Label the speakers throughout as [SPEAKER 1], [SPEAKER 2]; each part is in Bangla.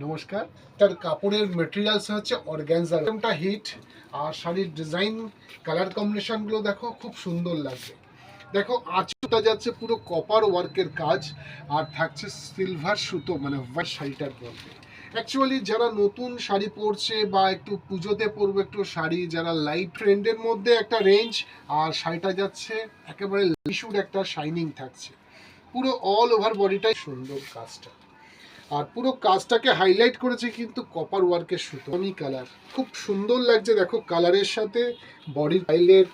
[SPEAKER 1] নমস্কার। তার কাপড়ের মেটেরিয়ালস হচ্ছে অর্গানজা, এটা হিট। আর শাড়ির ডিজাইন, কালার কম্বিনেশনগুলো দেখো, খুব সুন্দর লাগবে। দেখো আঁচলটা যাচ্ছে পুরো কপার ওয়ার্কের কাজ, আর থাকছে সিলভার সুতো, মানে হোয়াইট শাড়িটার মধ্যে। অ্যাকচুয়ালি যারা নতুন শাড়ি পরছে বা একটু পুজোতে পরবে একটু শাড়ি, যারা লাইট ট্রেন্ডের মধ্যে একটা রেঞ্জ, আর শাড়িটা যাচ্ছে একেবারে লিশুর একটা শাইনিং থাকছে। পুরো অল ওভার বডিটাই সুন্দর কাজটা, আর পুরো কাজটাকে হাইলাইট করেছে কিন্তু কপার ওয়ার্কের সুতো। আমি কালার খুব সুন্দর লাগছে, দেখো কালারের সাথে বডির হাইলাইট,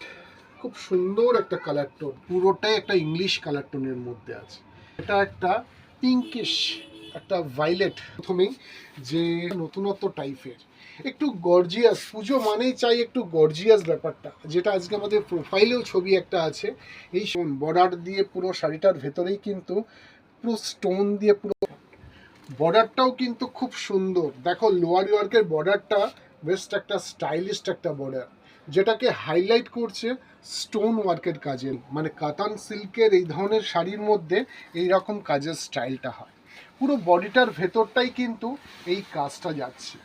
[SPEAKER 1] খুব সুন্দর একটা কালার টোন, পুরোটাই একটা ইংলিশ কালার টোনের মধ্যে আছে। এটা একটা পিঙ্কিশ, একটা ভাইলেট। প্রথমেই যে নতুনত্ব টাইপের, একটু গর্জিয়াস, পুজো মানেই চাই একটু গর্জিয়াস ব্যাপারটা, যেটা আজকে আমাদের প্রোফাইলেও ছবি একটা আছে। এই বর্ডার দিয়ে পুরো শাড়িটার ভেতরেই কিন্তু পুরো স্টোন দিয়ে পুরো বর্ডারটাও কিন্তু খুব সুন্দর। দেখো লোয়ার ওয়ার্কের বর্ডারটা বেস্ট একটা স্টাইলিস্ট একটা বর্ডার, যেটাকে হাইলাইট করছে স্টোন ওয়ার্কের কাজে। মানে কাতান সিল্কের এই ধরনের শাড়ির মধ্যে এই রকম কাজের স্টাইলটা হয়। পুরো বডিটার ভেতরটাই কিন্তু এই কাজটা যাচ্ছে,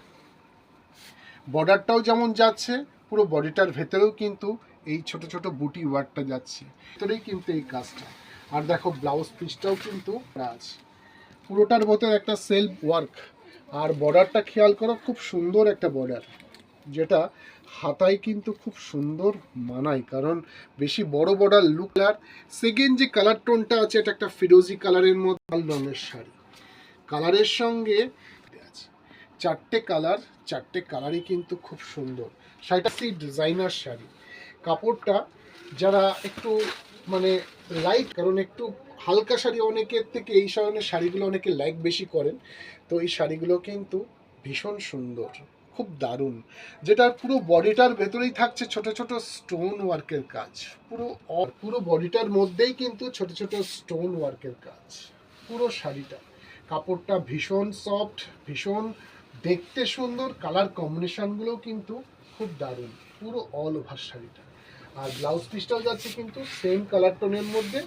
[SPEAKER 1] বর্ডারটাও যেমন যাচ্ছে, পুরো বডিটার ভেতরেও কিন্তু এই ছোট ছোট বুটি ওয়ার্কটা যাচ্ছে, ভেতরেই কিন্তু এই কাজটা। আর দেখো ব্লাউজ পিসটাও কিন্তু আছে, পুরোটার মধ্যে একটা সেলফ ওয়ার্ক। আর বর্ডারটা খেয়াল করো, খুব সুন্দর একটা বর্ডার, যেটা হাতায় কিন্তু খুব সুন্দর মানায়, কারণ বেশি বড় বর্ডার লুক। আর সেকেন্ড যে কালার টোনটা আছে, এটা একটা ফিরোজি কালারের মধ্যে লাল রঙের শাড়ি, কালারের সঙ্গে আছে চারটে কালারই কিন্তু খুব সুন্দর। শাড়িটা সেই ডিজাইনার শাড়ি। কাপড়টা যারা একটু মানে লাইট, কারণ একটু হালকা শাড়ি অনেকের থেকে এই ধরনের শাড়িগুলো অনেকে লাইক বেশি করেন, তো এই শাড়িগুলো কিন্তু ভীষণ সুন্দর, খুব দারুণ। যেটা পুরো বডিটার ভেতরেই থাকছে ছোট ছোট স্টোন ওয়ার্কের কাজ, পুরো বডিটার মধ্যেই কিন্তু ছোট ছোট স্টোন ওয়ার্কের কাজ। পুরো শাড়িটা, কাপড়টা ভীষণ সফট, ভীষণ দেখতে সুন্দর, কালার কম্বিনেশনগুলোও কিন্তু খুব দারুণ, পুরো অল ওভার শাড়িটা। আর ব্লাউজ পিসটাও যাচ্ছে কিন্তু সেম কালার টোনের মধ্যে,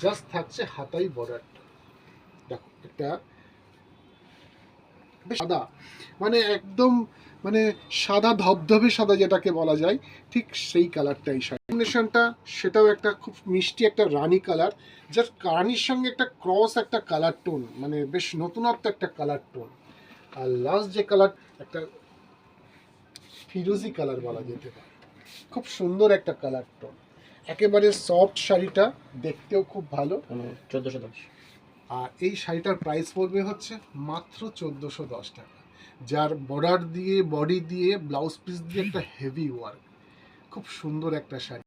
[SPEAKER 1] জাস্ট থাকছে হাতাই বর্ডারটা। দেখো এটা সাদা, মানে একদম মানে সাদা ধবধবে সাদা যেটাকে বলা যায়, ঠিক সেই কালারটাই শাড়ি কম্বিনেশনটা। সেটাও একটা খুব মিষ্টি একটা রানী কালার, যার রানির সঙ্গে একটা ক্রস একটা কালার টোন, মানে বেশ নতুনত্ব একটা কালার টোন। আর লাস্ট যে কালার, একটা ফিরোজি কালার বলা যেতে পারে, খুব সুন্দর একটা কালার টোন, একেবারে সফট শাড়িটা, দেখতেও খুব ভালো।
[SPEAKER 2] 1410।
[SPEAKER 1] আর এই শাড়িটার প্রাইস পড়বে হচ্ছে মাত্র 1410 টাকা, যার বর্ডার দিয়ে, বডি দিয়ে, ব্লাউজ পিস দিয়ে একটা হেভি ওয়ার্ক, খুব সুন্দর একটা শাড়ি।